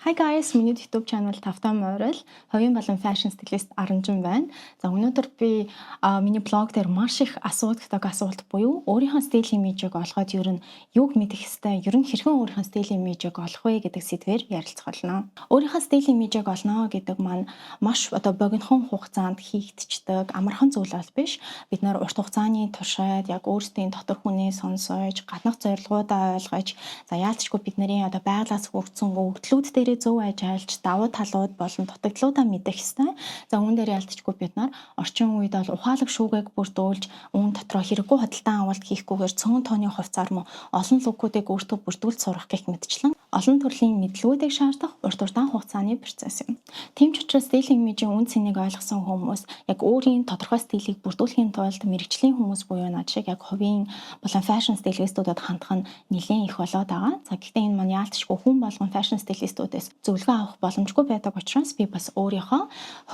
Hi guys, миний YouTube channel Тавтай Морил, хувийн болон fashion stylist Аранжин байна. За өнөөдөр би миний блог дээр маш их асуудагдаг асуулт буюу өөрийнхөө стил имижийг олоход ер нь юуг мэдэх ёстой, ер нь хэрхэн өөрийнхөө стил имижийг олох вэ гэдэг сэдвээр ярилцах болно. Өөрийнхөө стил имижийг олно гэдэг маань маш богинохон хугацаанд хийгдчихдэг амархан зүйл бол биш. Бид нар урт хугацааны туршид яг өөрсдийн дотор хүнээ сонсож, гаднах зорилгоудаа ойлгож, за яалтчгүй бидний байгалаас хүрсэн өгдлүүд дээр зөв ажиглаж, давуу талууд болон дутагдлуудаа мэдэх ёстой. За үүн дээр ялтчгүй бид нар орчин үед бол ухаалаг шүүгээг бүрдүүлж, үүн дотроо хэрэггүй худалдан авалт хийхгүйгээр цөөн тооны хувьцаар мөн олон лугуудыг өөртөө бүрдүүлж сурах гэх мэтчлэн олон төрлийн мэдлэгүүдийг шаардах урт удаан хугацааны процесс юм. Тийм ч учраас стил имижийн үн цэнийг ойлгосон хүмүүс яг өөрийн тодорхой стилийг бүрдүүлэхийн тулд мэрэгжлийн хүмүүс буюу над шиг яг хувийн болон fashion stylist-уудад хандах нь нэлээд их болоод байгаа. За гэхдээ энэ маань яалтчгүй хүн болгон fashion stylist-уудаас зөвлөгөө авах боломжгүй байдаг учраас би бас өөрийнхөө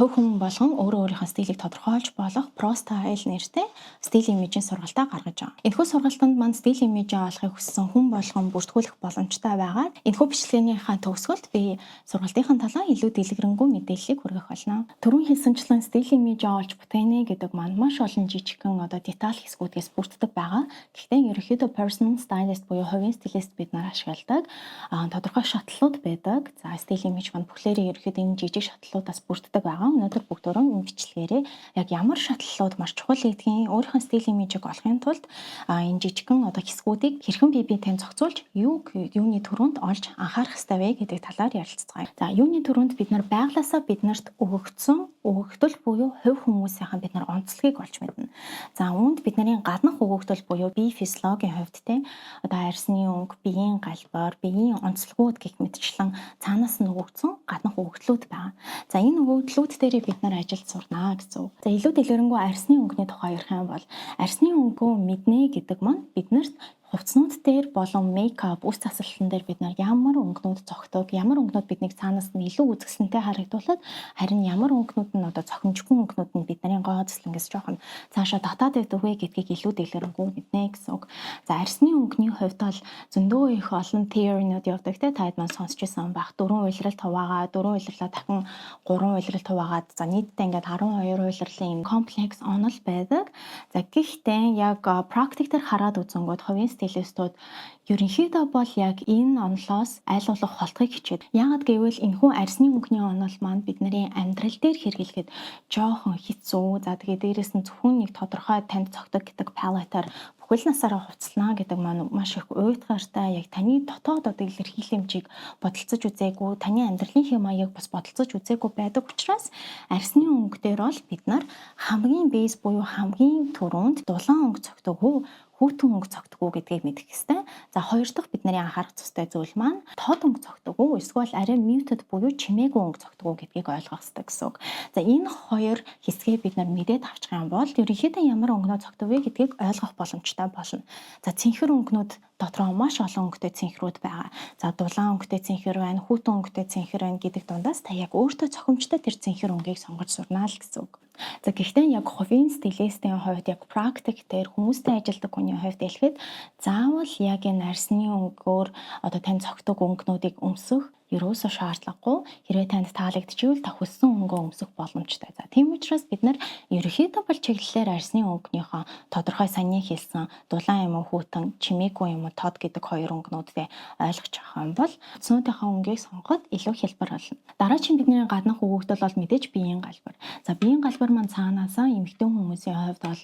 хувь хүн болгон өөрийнхөө стилийг тодорхойлж болох Pro Style нэртэй стил имижийн сургалтаа гаргаж байгаа. Энэхүү сургалтанд маань стил имижээ олохыг хүссэн хүн болгон бүртгүүлэх боломжтой байгаа. Энэхүү бичлэгийнхаа төгсгөлд би сургалтынхаа талаар илүү дэлгэрэнгүй мэдээллийг хүргэх болно. Түрүүн хэлсэнчлэн стил имижээ олж бүтээнэ гэдэг маань маш олон жижигхэн деталь хэсгүүдээс бүрддэг байгаа. Гэхдээ ерөнхийдөө personal stylist буюу хувийн стилист бид нар ашигладаг тодорхой шатлалууд байдаг. За стил имиж маань бүхлээрээ ерөнхийдөө энэ жижиг шатлалуудаас бүрддэг байгаа. Өнөөдөр бүгдөө энэ бичлэгээрээ яг ямар шатлалууд маш чухал гэдгийг өөрийнхөө стил имижийг олохын тулд энэ жижигхэн хэсгүүдийг хэрхэн бие биетэй зохицуулж юуны төрөнд олж анхаарах ёстой вэ гэдэг талаар ярилцгаая. За юуны төрөнд бид нар байглаасаа биднэрт өгөгдсөн өгөгдөл буюу хувь хүмүүсийнхэн бид нар онцлогийг олж мэднэ. За үүнд бидний гаднах өгөгдөл буюу бие физиологийн хувьд арьсны өнгө, биеийн галбаар, биеийн онцлогууд гэх мэтчлэн цаанаас нь өгөгдсөн гаднах өгөгдлүүд байна. За энэ өгөгдлүүд дээр бид нар ажилд сурнаа гэсэн үг. За илүү дэлгэрэнгүй арьсны өнгөний тухай ярих юм бол арьсны өнгөө мэднэ гэдэг маань биднэрт хувцснууд дээр болон мейкап, үс засварлалтан дээр бид нар ямар өнгөнүүд зогтдог, ямар өнгөнүүд биднийг цаанаас нь илүү үзэсгэлэнтэй харагдуулаад харин ямар өнгөнүүд нь цохимжгүй өнгөнүүд нь бидний гооцлонгоос жоохон цаашаа татаад байдаг вэ гэдгийг илүү дэлгэрэнгүй мэднэ гэсэн үг. За арьсны өнгөний хувьд бол зөндөө их олон theory-нууд явдаг те таад маань сонсч байсан байх. 4 уйлралт хуваагаад 4 уйлралаа дахин 3 уйлралт хуваагаад за нийтдээ ингээд 12 уйлралын юм комплекс онол байдаг. За гэхдээ яг практик дээр хараад үзэнгүүт хувийн стилистууд ерөнхийдөө бол яг энэ онолоос аль болох холдохыг хичээд. Яагаад гэвэл энэхүү арьсны өнгөний онол маань бидний амьдрал дээр хэрэглэхэд жоохон хэцүү. За тэгээ дээрэс нь зөвхөн нэг тодорхой танд цогтөг гэдэг палетаар бүхэл насаараа хувцлана гэдэг маань маш их уйтгартай яг таны дотоод илэрхийлэмжийг бодолцож үзээгүй, таны амьдралын хэм маягийг бас бодолцож үзээгүй байдаг учраас арьсны өнгө дээр бол бид нар хамгийн бейс буюу хамгийн түрүүнд дулаан өнгө цогтөг хүүтэн өнгө цогтгоо гэдгийг мэдэх ёстой. За хоёр дахь бидний анхаарах ёстой зүйл маань тод өнгө цогтгоо эсвэл арай muted буюу чимээгүй өнгө цогтгоо гэдгийг ойлгох ёстой гэсэн үг. За энэ хоёр хэсгээ бид нар мэдээд авчих юм бол ерөнхийдөө ямар өнгөнөө цогтөв вэ гэдгийг ойлгох боломжтой болно. За цэнхэр өнгөнүүд дотроо маш олон өнгөтэй цэнхрүүд байгаа. За дулаан өнгөтэй цэнхэр байна, хүүтэн өнгөтэй цэнхэр байна гэдэг дундаас та яг өөртөө цохимжтой тэр цэнхэр өнгийг сонгож сурнаа л гэсэн үг. За гэхдээ яг хувийн стилистийн хувьд яг практик дээр хүмүүстэй ажилладаг хүний хувьд хэлэхэд заавал яг энэ арьсны өнгөөр тань цогтөг өнгөнүүдийг өмсөх ерөөсөө шаардлагагүй. Хэрвээ танд таалагдчихвэл та хүссэн өнгөө өмсөх боломжтой. За тийм учраас бид нар ерөнхийдөө бол чиглэлээр арьсны өнгөнийхөө тодорхой саний хэлсэн дулаан юм уу хүүтэн, чимээгүй юм уу тод гэдэг хоёр өнгөнүүдээ ойлгож авах юм бол цөөнийхөө өнгийг сонгоход илүү хялбар болно. Дараагийн бидний гаднах өгөгдөл бол мэдээж биеийн галбар. За биеийн галбар маань цаанаасаа эмэгтэй хүмүүсийн хувьд бол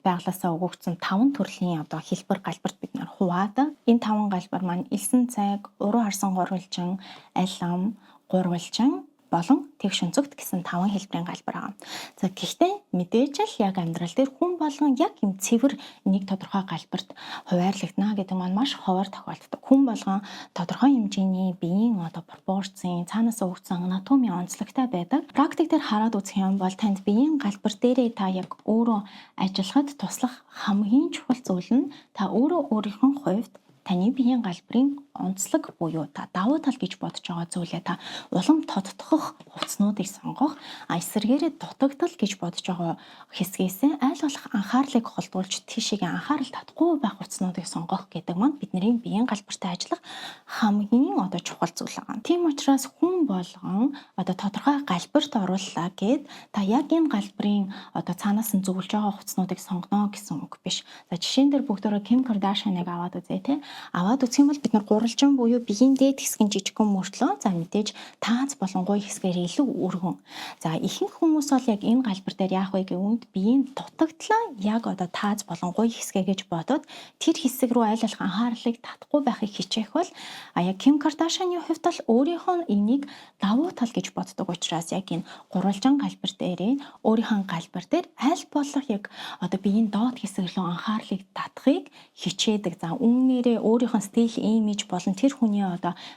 байглаасаа өгөгдсөн 5 төрлийн хэлбэр галбарт бид нар хуваадаг. Энэ 5 галбар маань элсэн цайг, уруу харсан гурвалжин, алам, гурвалжин болон тэгш өнцөгт гэсэн 5 хэлбэрийн галбар байгаа. За гэхдээ мэдээж л яг амьдрал дээр хүн болгон яг юм цэвэр нэг тодорхой галбарт хуваарлагдана гэдэг маань маш ховор тохиолддог. Хүн болгон тодорхой хэмжээний биеийн пропорцийн цаанаас өгсөн анатомийн онцлогтой байдаг. Практик дээр хараад үзэх юм бол танд биеийн галбар дээрээ та яг өөрөө ажиллахад туслах хамгийн чухал зүйл нь та өөрийнхөө хувьд таны биеийн галбарын онцлог буюу та давуу тал гэж бодож байгаа зүйлээ та улам тодтогох хувцснуудыг сонгох, эсвэргээрээ дутагдал гэж бодож байгаа хэсгээс аль болох анхаарлыг холдуулж тийшээгээ анхаарал татахгүй байх хувцснуудыг сонгох гэдэг маань бидний биеийн галбартай ажиллах хамгийн чухал зүйл байгаа. Тийм учраас хүн болгон тодорхой галбарт орууллаа гэд та яг энэ галбарын цаанаас нь зөвлөж байгаа хувцснуудыг сонгоно гэсэн үг биш. За жишээн дээр бүгдөө Ким Кардашианыг аваад үзье те. Аваад үзэх юм бол бид нар гурвалжин буюу биеийн дээд хэсгийн жижигхэн мөртлөө за мэдээж таац болон гуй хэсгээр илүү өргөн. За ихэнх хүмүүс бол яг энэ галбар дээр яах вэ гэвэл биеийн дутагдлаа яг таац болон гуй хэсгээ гэж бодоод тэр хэсэг рүү аль болох анхаарлыг татахгүй байхыг хичээх бол яг Ким Кардашианы хувьд бол өөрийнхөө энийг давуу тал гэж боддог учраас яг энэ гурвалжин галбар дээрээ өөрийнхөө галбар дээр аль болох яг биеийн доод хэсэг рүү анхаарлыг татахыг хичээдэг. За үүнээрээ өөрийнхөө стил имиж болон тэр хүний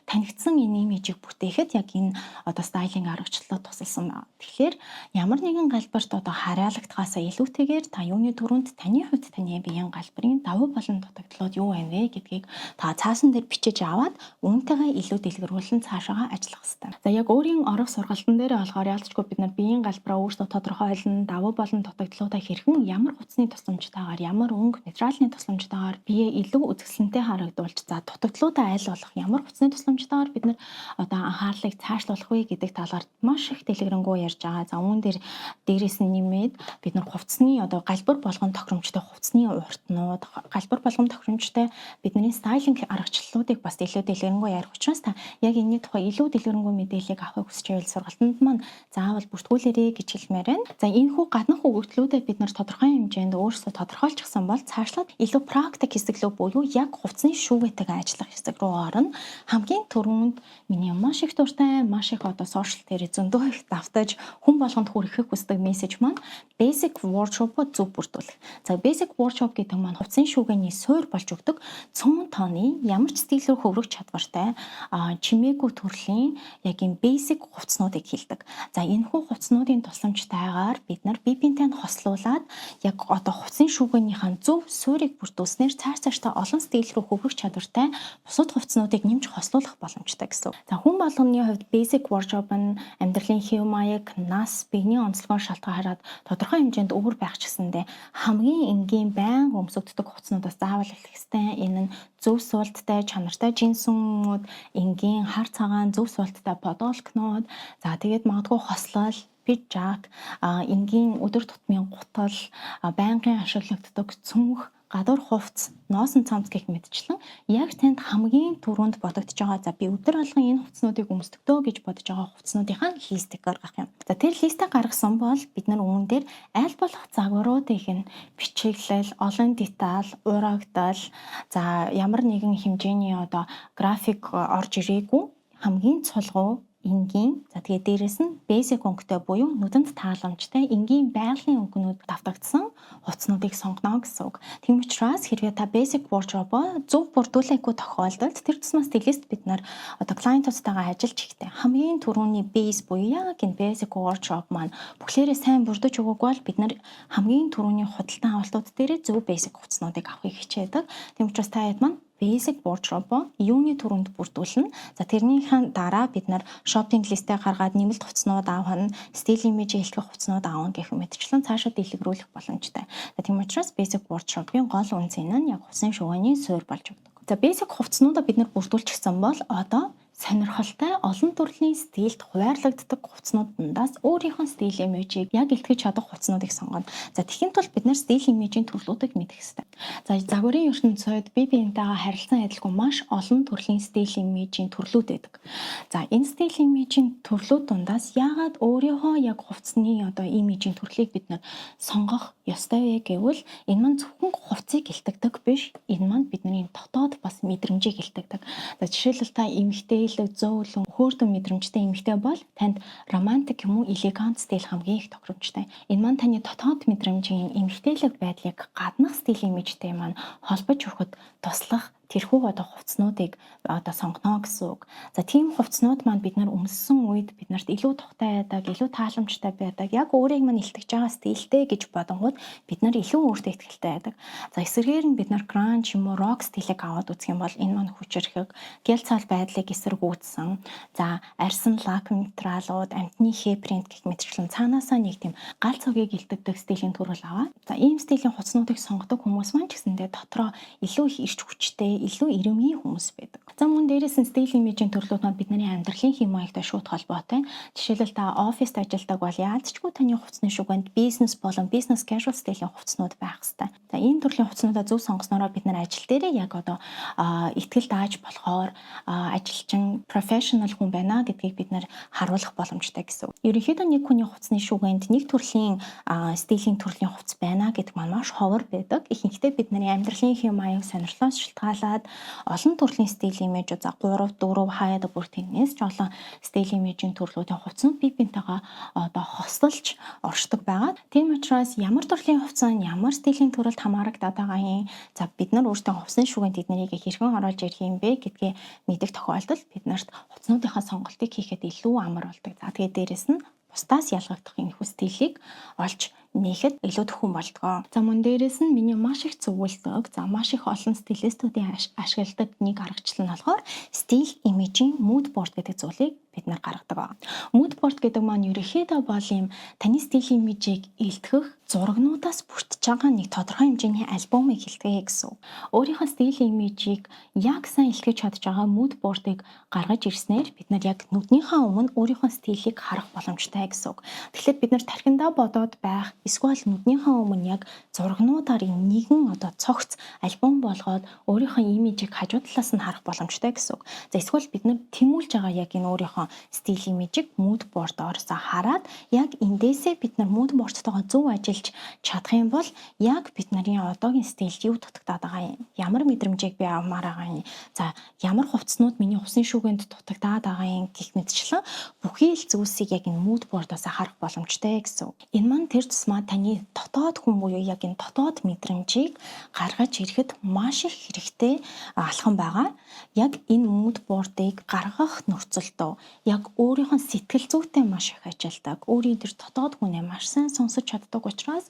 танигдсан энэ имижийг бүтээхэд яг энэ стайлинг аргачлалаа тусалсан байна. Тэгэхээр ямар нэгэн галбарт хараалагдахаас илүүтэйгээр та юуны түрүүнд таны хувьд таны биеийн галбарын давуу болон дутагдлууд юу байна вэ гэдгийг та цаасан дээр бичиж аваад үүнтэйгээ илүү дэлгэрүүлэн цаашаа ажиллах хэрэгтэй. За яг өөрийн орох сургалтын дээр болохоор ялцчгүй бид нар биеийн галбараа өөрсдөө тодорхойлно, давуу болон дутагдлуудаа хэрхэн ямар хувцсны тусламжтайгаар, ямар өнгө материалын тусламжтайгаар бие илүү үзэсгэлэнтэй харагдуулж, за дутагдлуудаа аль болох ямар хувцсны тусламжтайгаар бид нар анхаарлыг цаашлуулах вэ гэдэг талаар маш их дэлгэрэнгүй ярьж байгаа. За үүн дээрээс нь нэмээд бид нар хувцсны галбар болгон тохиромжтой хувцсны уртнууд, галбар болгон тохиромжтой бидний стайлинг аргачлалуудыг бас илүү дэлгэрэнгүй ярих учраас та яг энэний тухай илүү дэлгэрэнгүй мэдээллийг авахыг хүсч байвал сургалтанд маань заавал бүртгүүлээрэй гэж хэлмээр байна. За энэхүү гаднах өгөгдлүүдэд бид нар тодорхой хэмжээнд өөрсдөө тодорхойлчихсан бол цаашлаад илүү практик хэсэг рүү буюу яг хувцсны шүүгээтэйгээ ажиллах хэсэг рүү орно. Хамгийн түрүүнд миний маш их дуртай, маш их сошиал дээр зөндөө их давтаж хүн болгонд хүрэхийг хүсдэг мессеж маань basic wardrobe-ыг зөв бүрдүүлэх. За basic wardrobe гэдэг маань хувцсны шүүгээний суурь болж өгдөг цөөн тооны ямар ч стилээр хөврөх чадвартай чимээгүй төрлийн яг энэ basic хувцснуудыг хэлдэг. За энэхүү хувцснуудын тусламжтайгаар бид нар бие биентэй хослуулад яг хувцсны шүүгээнийхэн зөв суурийг бүрдүүлснээр цаашдаа олон стил рүү хөврөх чадвартай бусад хувцснуудыг нэмж хослуулах боломжтой гэсэн. За хүн болгоны хувьд basic wardrobe нь амьдралын хэв маяг, нас, биений онцлогоор шалтгаалаад тодорхой хэмжээнд өөр байх ч гэсэндээ хамгийн энгийн байнга өмсөгддөг хувцснуудаас заавал эхлэх ёстой. Энэ нь зөв суулттай, чанартай жинсүүнүүд, энгийн хар цагаан, зөв суулттай подолкнууд, за тэгээд магадгүй хослол, пижак, энгийн өдөр тутмын гутал, байнгын ашиглагддаг цүнх, гадуур хувцс, носон цамц гэх мэтчлэн яг танд хамгийн түрүүнд бодогдож байгаа. За би өдөр алган энэ хувцснуудыг өмсдөгдөө гэж бодож байгаа хувцснуудынхаа листийг гаргах юм. За тэр листийг гаргасан бол бид нар үүн дээр аль болох загваруудыг нь бичиглэл, олон деталь, урагдал, за ямар нэгэн хэмжээний график орж ирээгүй хамгийн цулгуу энгийн, за тэгээ дээрэс нь basic өнгөтэй буюу нүдэнд тааламжтай энгийн байгалийн өнгөнүүд давтагдсан хувцснуудыг сонгоно гэсэн үг. Тийм учраас хэрвээ та basic wardrobe зөв бүрдүүлээгүй тохиолдолд тэр тусмаа стилист бид нар клиентуудтайгаа ажиллаж ихтэй хамгийн түрүүний base буюу яг энэ basic wardrobe маань бүхлээрээ сайн бүрдэж өгөөгүй бол бид нар хамгийн түрүүний худалдан авалтууд дээр зөв basic хувцснуудыг авахыг хичээдэг. Тийм учраас та хэд маань basic wardrobe юуны түрүүнд бүрдүүлнэ. За тэрнийхэн дараа бид нар shopping list-ээ гаргаад нэмэлт хувцснууд авах нь, стил имиж хэлтгэх хувцснууд авах гэх мэтчлэн цаашаа дэлгэрүүлэх боломжтой. За тийм учраас basic wardrobe-ийн гол үнцэн нь яг хувцсны шуугианы суурь болж өгдөг. За basic хувцснуудаа бид нар бүрдүүлчихсэн бол одоо сонирхолтой олон төрлийн стилд хуваарлагддаг хувцснуудаас өөрийнхөө стил имижийг яг илтгэж чадах хувцснуудыг сонгоно. За тэгхийн тулд бид нар стил имижийн төрлүүдийг мэдэх ёстой. За загварын ертөнцид бие биентэйгээ харилцан адилгүй маш олон төрлийн стил имижийн төрлүүд байдаг. За энэ стил имижийн төрлүүд дундаас яагаад өөрийнхөө яг хувцсны имижийн төрлийг бид нар сонгох ёстой вэ гэвэл энэ маань зөвхөн хувцсыг илтгэдэг биш. Энэ маань бидний дотоод бас мэдрэмжийг илтгэдэг. За жишээлбэл та эмэгтэй зөөлөн хөөрдөн мэдрэмжтэй эмэгтэй бол танд романтик юм уу элегант стил хамгийн их тохиромжтой. Энэ маань таны дотоод мэдрэмжийн эмэгтэйлэг байдлыг гаднах стил имижтэй маань холбож өгөхөд туслах тэрхүү одоо хувцснуудыг одоо сонгоно гэсэн үг. За тийм хувцснууд маань бид нар өмссөн үед биднэрт илүү тухтай байдаг, илүү тааламжтай байдаг. Яг өөрийг маань илтгэж байгаа стилтэй гэж бодонгууд бид нар илүү өөртөө ихтэй байдаг. За эсвэргээр нь бид нар grunge юм уу rock стилийг аваад үзэх юм бол энэ маань хүчрхэг, гялцал байдлыг эсэргүүцсэн. За арьсан лак материалууд, амтны хэ принт гэх мэтчлэн цаанаасаа нэг тийм гал цогийг илтгэдэг стилийн төрөл аваа. За ийм стилийн хувцснуудыг сонгодог хүмүүс маань ч гэсэндээ дотроо илүү их ирч хүчтэй, илүү ирэмгийн хүмүүс байдаг. За мөн дээрээс нь стил имижийн төрлүүд маань бидний амьдралын хэм маягтай шууд холбоотой. Жишээлбэл та оффист ажилладаг бол яалтчгүй таны хувцсны шүгэнд бизнес болон бизнес casual стилийн хувцснууд байх хэрэгтэй. За ийм төрлийн хувцснуудаа зөв сонгоснороо бид нар ажил дээрээ яг одоо ихтгэл дааж болохоор ажилчин professional хүн байна гэдгийг бид нар харуулах боломжтой гэсэн. Ерөнхийдөө нэг хүний хувцсны шүгэнд нэг төрлийн стилийн төрлийн хувцс байна гэдэг маань маш ховор байдаг. Ихэнхдээ бидний амьдралын хэм маяг сонирхлоос шалтгаалаад олон төрлийн стил имиж за 3 4 хаяад бүр тэрнээс ч олон стил имижийн төрлүүдийн хувцснууд бие биентэйгээ одоо хослолж оршдог байгаа. Тийм учраас ямар төрлийн хувцсан ямар стилийн төрөлд хамаарагдаад байгаа юм. За бид нар өөртөө хувцсны шүгэнд эднэрийг хэрхэн оруулж ирэх юм бэ гэдгээ мэдэх тохиолдолд бид нарт хувцснуудынхаа сонголтыг хийхэд илүү амар болдог. За тэгээд дээрэс нь бусдаас ялгагдах энэ хүү стилийг олж нэхэд илүү төхөн болдгоо. За мөн дээрэс нь миний маш их зөвлөдөг, за маш их олон стилистүүдийн ашигладаг нэг аргачлал нь болохоор стил имижийн mood board гэдэг зүйлийг бид нар гаргадаг. Mood board гэдэг маань ерөнхийдөө бол юм таны стил имижийг илтгэх зурагнуудаас бүрдэж байгаа нэг тодорхой хэмжээний альбомыг илтгэе гэсэн. Өөрийнхөө стил имижийг яг сайн илтгэж чадж байгаа mood board-ыг гаргаж ирснээр бид нар яг нүднийхээ өмнө өөрийнхөө стилийг харах боломжтой гэсэн. Тэгэхээр бид нар тархиндаа бодоод байх эсвэл нүднийхээ өмнө яг зурагнуудаар нэгэн одоо цогц альбом болгоод өөрийнхөө имижийг хажуу талаас нь харах боломжтой гэсэн. За эсвэл бид нар тэмүүлж байгаа яг энэ өөрийнхөө стил имижийг mood board-оор хараад яг эндээсээ бид нар mood board-тойгоо зөв ажиллаж чадах юм бол яг бид нарын одоогийн стилд юу дутагдаад байгаа юм, ямар мэдрэмжийг би авмаар байгаа юм, за ямар хувцснууд миний хувцсны шүүгэнд дутагдаад байгаа юм гэх мэтчлэн бүхий л зүйлсийг яг энэ mood board-аас харах боломжтой гэсэн. Энэ маань тэр тусмаа таны дотоод хүн буюу яг энэ дотоод мэдрэмжийг гаргаж ирэхэд маш их хэрэгтэй алхам байгаа. Яг энэ mood board-ыг гаргах нөхцөлдөө яг өөрийнхөө сэтгэл зүйтэй маш их ажилдаг. Өөрийн тэр дотоод хүнээ маш сайн сонсож чаддаг учраас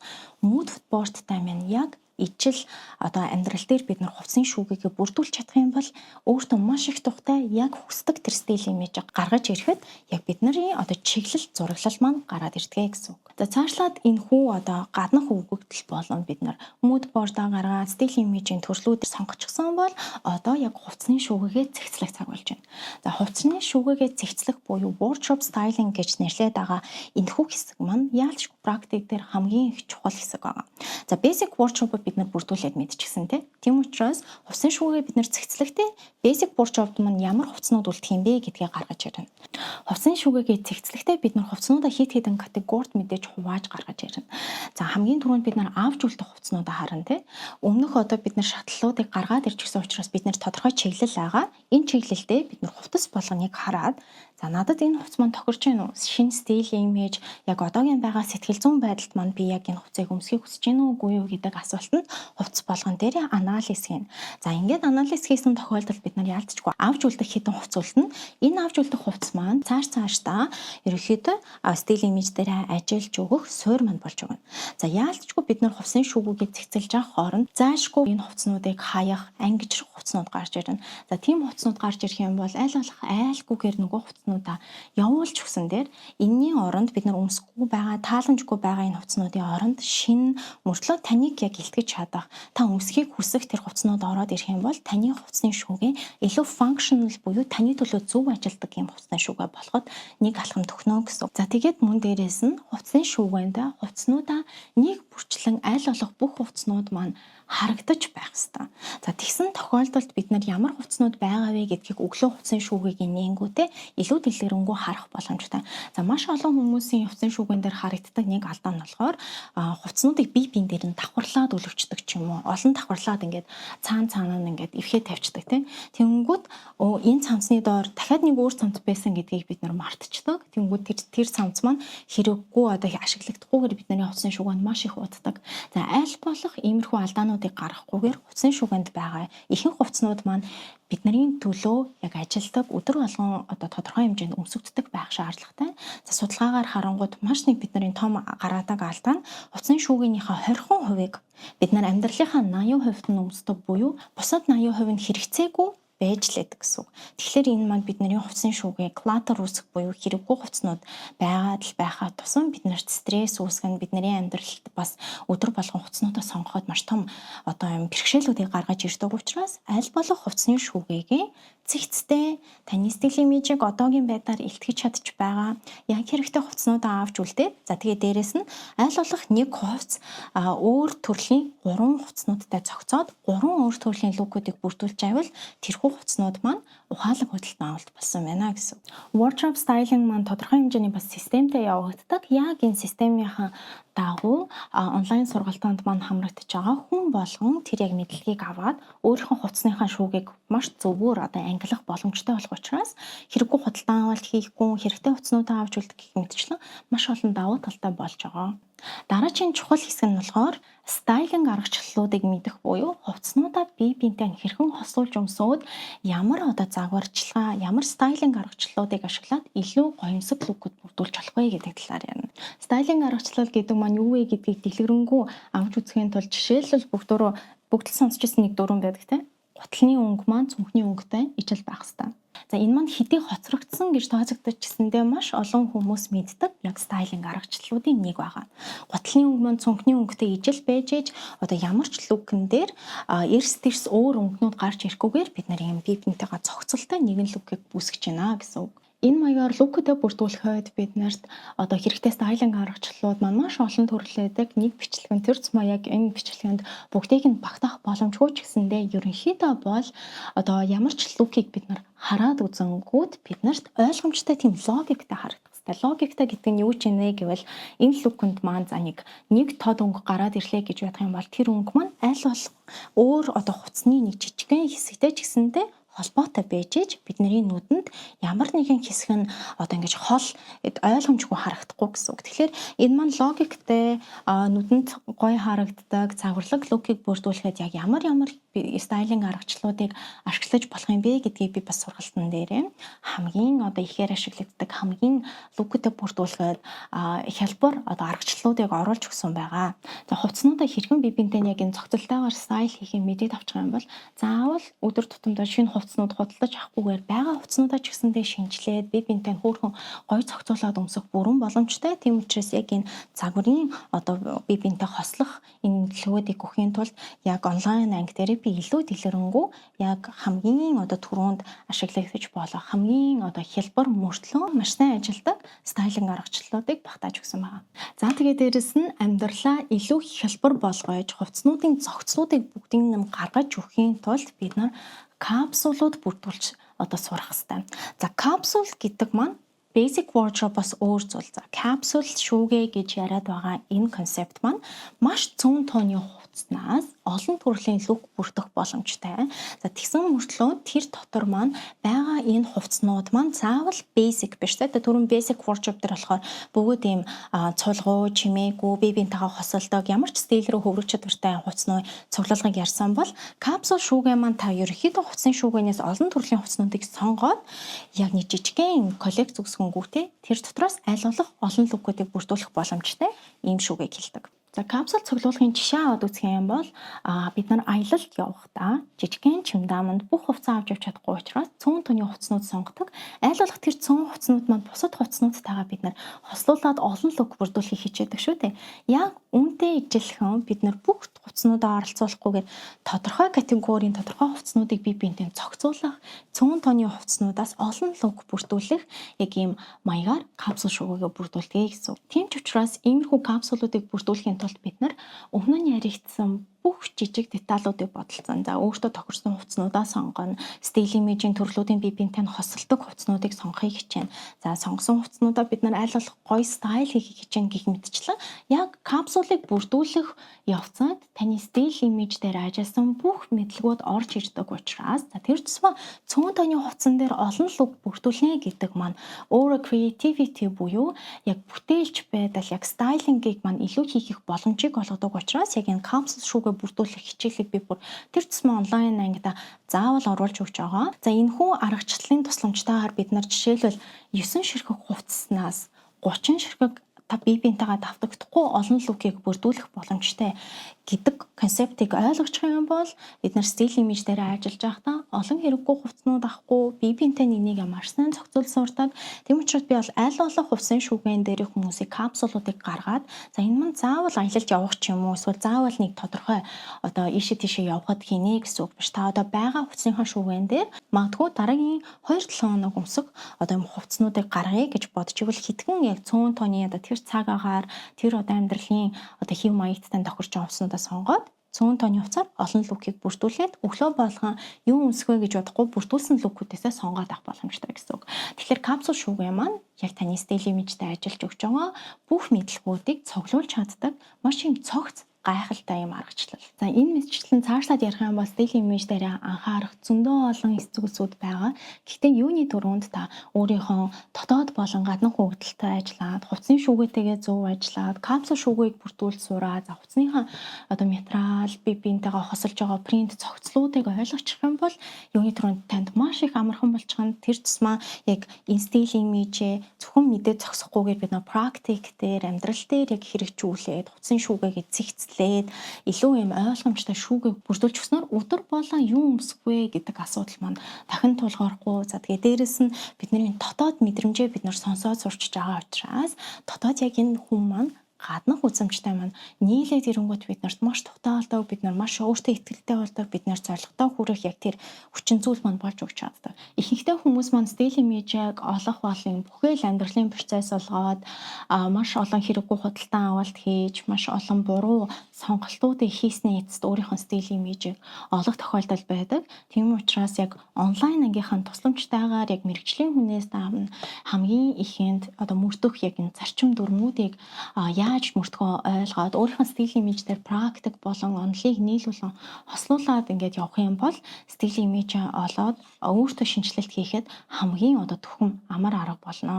mood board-тай минь яг ижил одоо амьдрал дээр бид нар хувцсны шүүгийгээ бүрдүүлж чадах юм бол өөртөө маш их тухтай яг хүсдэг тэр стил имиж гаргаж ирэхэд яг бидний одоо чиглэл зураглал маань гараад ирдэг гэсэн үг. За цаашлаад энэ хүү одоо гаднах өгөгдөл болон бид нар mood board-аа гаргаад стил имижийн төрлүүд сонгочихсон бол одоо яг хувцсны шүүгийгээ цэгцлэх цаг болж байна. За хувцсны шүүгийгээ цэгцлэх буюу wardrobe styling гэж нэрлэдэг байгаа энэ хүү хэсэг маань яалчгүй практик дээр хамгийн их чухал хэсэг байгаа. За basic wardrobe бид нар бүрдүүлээд мэдчихсэн тийм учраас хувцсны шүүгээ бид нар цэгцлэхдээ basic wardrobe маань ямар хувцснууд үлдэх юм бэ гэдгийг гаргаж ирнэ. Хувцсны шүүгээгээ цэгцлэхдээ бид нар хувцснуудаа хит хитэн категорид мэдээж хувааж гаргаж ирнэ. За хамгийн түрүүнд бид нар авч үлдэх хувцснуудаа харна Өмнөх одоо бид нар шатлалуудыг гаргаад ирчихсэн учраас бид нар тодорхой чиглэл байгаа. Энэ чиглэлдээ бид нар хувцас болгоныг хараад за надад энэ хувцас маань тохирч байна уу? Шинэ стил имиж яг одоогийн байгаа сэтгэл зүйн байдалд маань би яг энэ хувцсыг өмсөхийг хүсэж байна уу үгүй юу гэдэг асуултанд хувцас болгон дээр анализ хийн. За ингээд анализ хийсэн тохиолдолд бид нар яалтчгүй авч үлдэх хэдэн хувцас үлдэнэ. Энэ авч үлдэх хувцас маань цаашдаа ерөөхдөө стил имиж дээр ажиллаж өгөх суурь маань болж өгнө. За яалтчгүй бид нар хувцсны шүүгүүгээ цэгцэлж авах хооронд заашгүй энэ хувцснуудыг хаях, ангижрах хувцснууд гарч ирнэ. За тийм хувцснууд гарч ирэх юм бол аль болох айлгүйгээр нөгөө хувцснуудаа явуулж өгсөн дээр энэний оронд бид нар өмсөхгүй байгаа, тааламжгүй байгаа энэ хувцснуудын оронд шинэ мөртлөө таныг яг илтгэж чадах, та өмсөхийг хүсэх тэр хувцснууд ороод ирэх юм бол таны хувцсны шүүгээ илүү functional буюу таны төлөө зөв ажилдаг юм хувцсны шүүгээ болоход нэг алхам төгнөө гэсэн. За тэгээд мөн дээрээс нь хувцсны шүүгээнд хувцснуудаа нэг бүрчлэн аль болох бүх хувцснууд маань харагдаж байх ёстой. За тэгсэн тохиолдолд бид нар ямар хувцснууд байгаа вэ гэдгийг өглөө хувцсны шүүгийг нээнгүүтээ илүү дэлгэрэнгүй харах боломжтой. За маш олон хүмүүсийн хувцсны шүүгэн дээр харагддаг нэг алдаа нь болохоор хувцснуудыг бие биен дээр нь давхарлаад өлөвчдөг ч юм уу. Олон давхарлаад ингээд цаана нь ингээд эвхээ тавьчихдаг тийм. Тэнгүүд энэ цамцны доор дахиад нэг өөр цамц байсан гэдгийг бид нар мартчихдаг. Тэнгүүд тэр цамц маань хэрэггүй одоо ашиглагдахгүйгээр бидний хувцсны шүүгэнд маш их дууддаг. За аль болох иймэрхүү алдаануудыг гаргахгүйгээр хувцсны шүүгэнд байгаа ихэнх хувцснууд маань бидний төлөө яг ажилдаг өдөр болгон одоо тодорхой хэмжээнд өмсөгддөг байх шаардлагатай. За судалгаагаар харангууд маш нэг бидний том гараадаг алдаа нь хувцсны шүүгийнхаа 20% бид нар амьдралынхаа 80% нь өмсдөг буюу бусад 80% нь хэрэгцээгүй байж лээд гэсэн үг. Тэгэхээр энэ маань бидний хувцсны шүүгээ клатер үүсэх буюу хэрэггүй хувцснууд байгаад л байхаа тусам биднэрт стресс үүсгэн бидний амьдралд бас өдөр болгон хувцснуудаа сонгоход маш том одоо бэрхшээлүүдийг гаргаж ирдэг учраас аль болох хувцсны шүүгээгээ цэгцтэй таны сэтгэлийн имижийг одоогийн байдлаар илтгэж чадчих байгаа. Яг хэрэгтэй хувцснуудаа авч үлдээ. За тэгээ дээрэс нь аль болох нэг хувцс өөр төрлийн 3 хувцснуудтай зохицоод 3 өөр төрлийн лукуудыг бүрдүүлж байвал тэрхүү хувцснууд маань ухаалаг худалдан авалт болсон байна гэсэн. Wardrobe styling маань тодорхой хэмжээний бас системтэй явагддаг. Яг энэ системийнхаа дагуу онлайн сургалтанд маань хамрагдаж байгаа хүн болгон тэр яг мэдлэгийг аваад өөрийнхөө хувцсныхаа шүүгийг маш зөвөр одоо ангилах боломжтой болох учраас хэрэггүй худалдан авалт хийхгүй хэрэгтэй хувцснуудаа авч үлдэх гэх мэтчлэн маш олон давуу талтай болж байгаа. Дараагийн чухал хэсэг нь болохоор стайлинг аргачлалуудыг мэдэх буюу хувцснуудаа бие биентэй хэрхэн хослуулж өмсөөд ямар одоо загварчилгаа, ямар стайлинг аргачлалуудыг ашиглаад илүү гоёмсог лукуд бүрдүүлж болох вэ гэдэг талаар ярина. Стайлинг аргачлал гэдэг маань юу вэ гэдгийг дэлгэрэнгүй авч үзэхийн тулд жишээлбэл бүгд л сонсч ирсэн нэг дүрэн байдаг тийм. Гутлын өнгө маань цүнхний өнгөтэй ижил байх хэвээр. За энэ маань хэдий хоцрогдсон гэж тооцогдчихсэндээ маш олон хүмүүс мэддэг яг стайлинг аргачлалуудын нэг байгаа. Гутлын өнгө маань цүнхний өнгөтэй ижил байж ээж одоо ямар ч лукн дээр эрс тэрс өөр өнгөнүүд гарч ирэхгүйгээр бид нар юм бие биентэйгээ зохицолтой нэгэн лукийг үүсгэж байна гэсэн үг. Энэ маягаар лукудаа бүрдүүлэхэд бид нарт одоо хэрэгтэй стайлинг аргачлалууд маань маш олон төрлөөдөг. Нэг бичлэгэн төрц маяг энэ бичлэгэнд бүгдийг нь багтаах боломжгүй ч гэсэндээ ерөнхийдөө бол одоо ямар ч лукийг бид нар хараад үзэнгүүт бид нарт ойлгомжтой тийм логиктэй харагдах хэрэгтэй. Логиктэй гэдэг нь юу ч юм бэ гэвэл энэ лукунд маань за нэг тод өнгө гараад ирлээ гэж бодох юм бол тэр өнгө маань аль болох өөр одоо хувцсны нэг жижигхэн хэсэгтэй ч гэсэндээ холбоотой байж ээж бидний нүдэнд ямар нэгэн хэсэг нь одоо ингэж хол ойлгомжгүй харагдахгүй гэсэн үг. Тэгэхээр энэ маань логиктэй нүдэнд гоё харагддаг цагварлаг лукийг бүрдүүлэхэд яг ямар стайлинг аргачлалуудыг ашиглаж болох юм бэ гэдгийг би бас сургалтын дээрээ хамгийн одоо ихээр ашиглагддаг хамгийн лукуудыг бүрдүүлэхэд хялбар одоо аргачлалуудыг оруулж өгсөн байгаа. За хувцснуудаа хэрхэн бие биентэй яг энэ цогцолтойгоор стайл хийхийг мэдээд авчих юм бол заавал өдөр тутамдаа шинэ хувцснууд худалдаж авахгүйгээр байгаа хувцснуудаа ч гэсэндээ шинжилээд бие биентэй хөөрхөн гоё цогцоолоод өмсөх бүрэн боломжтой. Тийм учраас яг энэ загварын одоо бие биентэй хослох энэ төлөвүүдийг өгөхийн тулд яг онлайн анги дээр би илүү дэлгэрэнгүй яг хамгийн одоо түрүүнд ашиглагдаж болох хамгийн одоо хялбар мөртлөө маш сайн ажилдаг стайлинг аргачлалуудыг багтааж өгсөн байна. За тэгээд дээрэс нь амьдралаа илүү хялбар болгож хувцснуудын зохицлуудыг бүгдийг нь гаргаж өгөхийн тулд бид нар капсулууд бүрдүүлж одоо сурах хэрэгтэй. За капсул гэдэг маань basic wardrobe-оос өөр зүйл. За капсул шүүгээ гэж яриад байгаа энэ концепт маань маш цөөн тооны хувцснаас олон төрлийн лук бүрдэх боломжтой. За тэгсэн мөртлөө тэр дотор маань байгаа энэ хувцснууд маань заавал basic биш. За түрүүн basic wardrobe дээр болохоор бүгд ийм цулгуу, чимээгүй, бие биентэйгээ хосолдог ямар ч стил рүү хөврөх чадвартай хувцсны цуглалгыг ярьсан бол капсул шүүгээ маань та ерөнхийдөө хувцсны шүүгээнээс олон төрлийн хувцснуудыг сонгоод яг нэг жижигхэн коллекц үүсгэнгүүтээ тэр дотроос аль болох олон лукуудыг бүрдүүлэх боломжтой ийм шүүгийг хэлдэг. За капсул цуглуулгын жишээ аваад үзэх юм бол бид нар аялалд явахдаа жижигхэн чемодананд бүх хувцас авч явж чадахгүй учраас цөөн тооны хувцснууд сонгодог. Аль болох тэр цөөн хувцснууд маань бусад хувцснуудтайгаа бид нар хослуулад олон лук бүрдүүлэхийг хичээдэг шүү дээ. Яг үүнтэй ижилхэн бид нар бүх хувцснуудаа оролцуулахгүйгээр тодорхой категорийн тодорхой хувцснуудыг бие биентэй зохицуулах, цөөн тооны хувцснуудаас олон лук бүрдүүлэх яг ийм маягаар капсул шүүгээ бүрдүүлдэг гэсэн. Тийм ч учраас иймэрхүү капсулуудыг бүрдүүлэхийн тулд бид нар өмнө нь яригдсан бүх жижиг деталуудыг бодолцсон. За өөртөө тохирсон хувцснуудаа сонгоно. Стил имижийн төрлүүдийн бие биентэй хосолдог хувцснуудыг сонгохыг хичээнэ. За сонгосон хувцснуудаа бид нар аль болох гоё стайл хийхийг хичээнэ гэх мэтчлэн яг капсулыг бүрдүүлэх явцад таны стил имиж дээр ажилласан бүх мэдлэгүүд орж ирдэг учраас тэр тусмаа цөөн тооны хувцсан дээр олон луг бүрдүүлнэ гэдэг маань өөрө creativity буюу яг бүтээлч байдал, яг стайлингийг маань илүү хийх их боломжийг олгодог учраас яг энэ капсул шүүгээ бүрдүүлэх хичээлийг би бүр тэр тусмаа онлайн ангида заавал оруулж өгч байгаа. За энэхүү аргачлалын тусламжтайгаар бид нар жишээлбэл 9 ширхэг хувцснаас 30 ширхэг та бие биентэйгээ давтагдахгүй олон лукийг бүрдүүлэх боломжтой гэдэг концептыг ойлгочих юм бол бид нар стил имиж дээр ажиллаж байхдаа олон хэрэггүй хувцснууд авахгүй бие биентэй нэг маш сайн зохицуул сурдаг. Тэм учраас би бол аль болох хувцсын шүүгэн дээр хүмүүсийг капсулуудыг гаргаад за энэ мань заавал аялалд явах ч юм уу эсвэл заавал нэг тодорхой одоо ийшээ тийшээ явхад хийнэ гэсэн үг биш. Та одоо байгаа хувцсынхаа шүүгэн дээр магадгүй дараагийн 2-7 хоног өмсөх одоо юм хувцснуудыг гаргая гэж бодож ивэл хитгэн яг цөөн тооны одоо тэр цаг агаар тэр одоо амьдралын одоо хэв маягттай тохирч байгаа хувцснуудаа сонгоод цөөн тооны хувцаар олон лукийг бүрдүүлээд өглөө болгон юу өмсгөө гэж бодохгүй бүрдүүлсэн лукүүдээсээ сонгоод авах боломжтой гэсэн үг. Тэгэхээр капсул шүүгэн маань яг таны стил имижтэй ажиллаж өгч байгаа бүх мэдлэгүүдийг цуглуулж чаддаг маш юм цогц гайхалтай юм аргачлал. За энэ мэтчлэн цаашлаад ярих юм бол стил имиж дээр анхаарах зөндөө олон эс зүйлсүүд байгаа. Гэхдээ юуны дөрөнд та өөрийнхөө дотоод болон гадны хөгжилтэй ажиллаад, хувцсны шүүгээтэйгээ зөв ажиллаад, капсул шүүгийг бүрдүүлж сураад, хувцсныхаа одоо материал, бие биентэйгээ хосолж байгаа принт цогцлуудыг ойлгочих юм бол юуны дөрөнд танд маш их амархан болчихно. Тэр тусмаа яг энэ стил имижээ зөвхөн мэдээ зогсохгүйгээр бид нар практик дээр, амьдрал дээр яг хэрэгжүүлээд, хувцсны шүүгээгээ зэгцлээд илүү юм ойлгомжтой шүүгийг бүрдүүлж өгснөөр өдөр болон юу өмсөх вэ гэдэг асуудал маань дахин тулгарахгүй. За тэгээ дээрэс нь бидний дотоод мэдрэмжээ бид нар сонсоод сурчиж байгаа учраас дотоод яг энэ хүн маань гаднах үзэмжтэй маань нийлээд ирэнгүүт бид нарт маш тухтаалдаг, бид нар маш өөртөө итгэлтэй болдог, бид нар зорилготой хүрэх яг тэр хүчин зүйл маань болж өгч чаддаг. Ихэнхдээ хүмүүс маань стил имижийг олох болон бүхэл амьдралын процесс болгоод маш олон хэрэггүй худалдан авалт хийж, маш олон буруу сонголтуудыг хийсний эцэст өөрийнхөө стил имижийг олох тохиолдол байдаг. Тийм учраас яг онлайн ангийнхаа тусламжтайгаар яг мэрэгжлийн хүнээс даавна хамгийн ихэнд одоо мөрдөх яг энэ зарчим дүрмүүдийг яаж мөрдгөө ойлгоод өөрийнхөө стил имиж дээр практик болон онолыг нийлүүлэн хослуулад ингээд явах юм бол стил имижээ олоод өөртөө шинжилэлт хийхэд хамгийн одоо түхэн амар арга болно.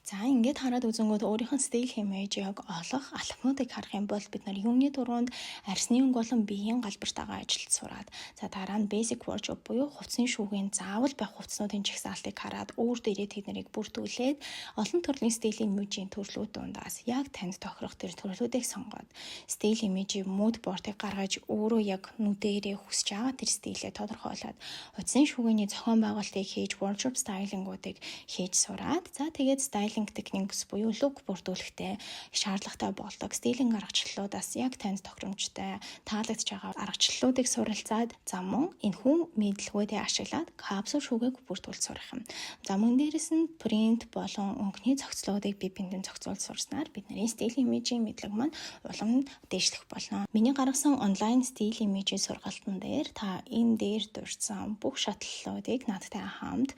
За ингээд хараад үзэнгүүт өөрийнхөө стил имижийг олох алхмуудыг харах юм бол бид нар юуны дөрөнд арсны өнгө болон биеийн галбартаагаа ажиллаж сураад за дараа нь basic wardrobe буюу хувцсны шүүгийн заавал байх хувцснуудын жагсаалтыг хараад өөр дээрээ тэднийг бүрдүүлээд олон төрлийн стил имижийн төрлүүд дундаас яг танд тохирох тэр төрлүүдийг сонгоод стил имижийн mood board-ыг гаргаж өөрөө яг нүдэрээ хүсэж байгаа тэр стилээ тодорхойлоод хувцсны шүүгийн зохион байгуулалтыг хийж wardrobe styling-уудыг хийж сураад за тэгээд стайл техникс буюу лук бүрдүүлэхдээ шаардлагатай болдог стилинг аргачлалуудаас яг танд тохиромжтой таалагдж байгаа аргачлалуудыг суралцаад за мөн энэхүү мэдлэгүүдээ ашиглаад капсул шүүгийг бүрдүүлж сурах юм. За мөн дээрэс нь принт болон өнгөний зохицлуудыг бие биендээ зохицуулж сурснаар бидний стил имижийн мэдлэг маань улам дээшлэх болно. Миний гаргасан онлайн стил имижийн сургалтын дээр та энэ дээр дурдсан бүх шатлалуудыг надтай хамт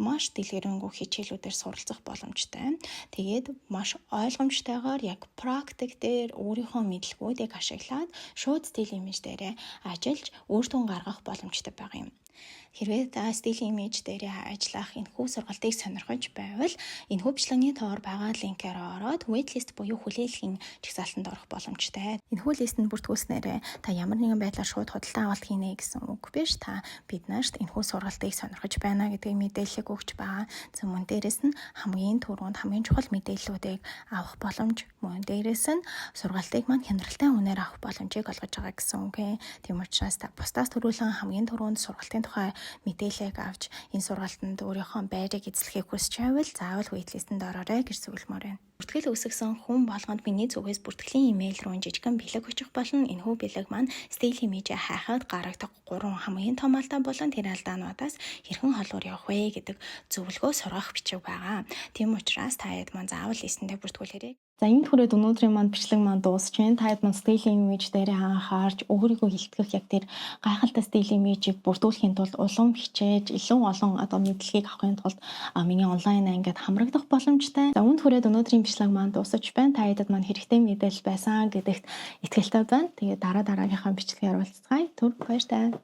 маш дэлгэрэнгүй хичээлүүдээр суралцах боломжтой. Тэгээд маш ойлгомжтойгоор яг практик дээр өөрийнхөө мэдлэгүүдийг ашиглаад шууд стил имиж дээрээ ажиллаж үр дүн гаргах боломжтой байгаа юм. Хэрвээ та стил имиж дээрээ ажиллах энэхүү сургалтыг сонирхож байвал энэхүү бичлэгийн доор байгаа линкээр ороод waitlist буюу хүлээлгийн жагсаалтанд орох боломжтой. Энэхүү листэнд бүртгүүлснээр та ямар нэгэн байдлаар шууд худалдан авалт хийнэ гэсэн үг биш. Та бид нарт энэхүү сургалтыг сонирхож байна гэдгийг мэдээлэл өгч байгаа. За мөн дээрэс нь хамгийн түрүүнд хамгийн чухал мэдээллүүдийг авах боломж, мөн дээрэс нь сургалтыг маань хяналттай үнээр авах боломжийг олгож байгаа гэсэн үг. Тийм учраас та бусдаас түрүүлэн хамгийн түрүүнд сургалтын тухай мэдээлэл авч энэ сургалтанд өөрийнхөө байрыг эзлэхийг хүсэж байвал заавал waitlist-д ороорой гэж зөвлөмөр байна. Бүртгэл үүсгэсэн хүн болгонд миний зүгээс бүртгэлийн имэйл рүү жижигхэн бэлэг очих болно. Энэхүү бэлэг маань стил имижээ хайхад гаргадаг 3 хамгийн том алдаа болон тэр алдаануудаас хэрхэн холуур явах вэ гэдэг зөвлөгөө сургах бичиг байгаа. Тийм учраас та яд маань заавал листэндээ бүртгүүлээрэй. За энэ хүрээд өнөөдрийн маань бичлэг маань дуусч байна. Таад маань стилийн имиж дээр анхаарч өөрийгөө хилтгэх яг тэр гайхалтай стилийн имижийг бүрдүүлэхийн тулд улам хичээж илүү олон одоо мэдлэгийг авахын тулд миний онлайн ангид хамрагдах боломжтой. За үүнд хүрээд өнөөдрийн бичлэг маань дуусаж байна. Таадад маань хэрэгтэй мэдээлэл байсан гэдэгт итгэлтэй байна. Тэгээд дараагийнхаа бичлэгээр уулзцгаая. Түр баяртай.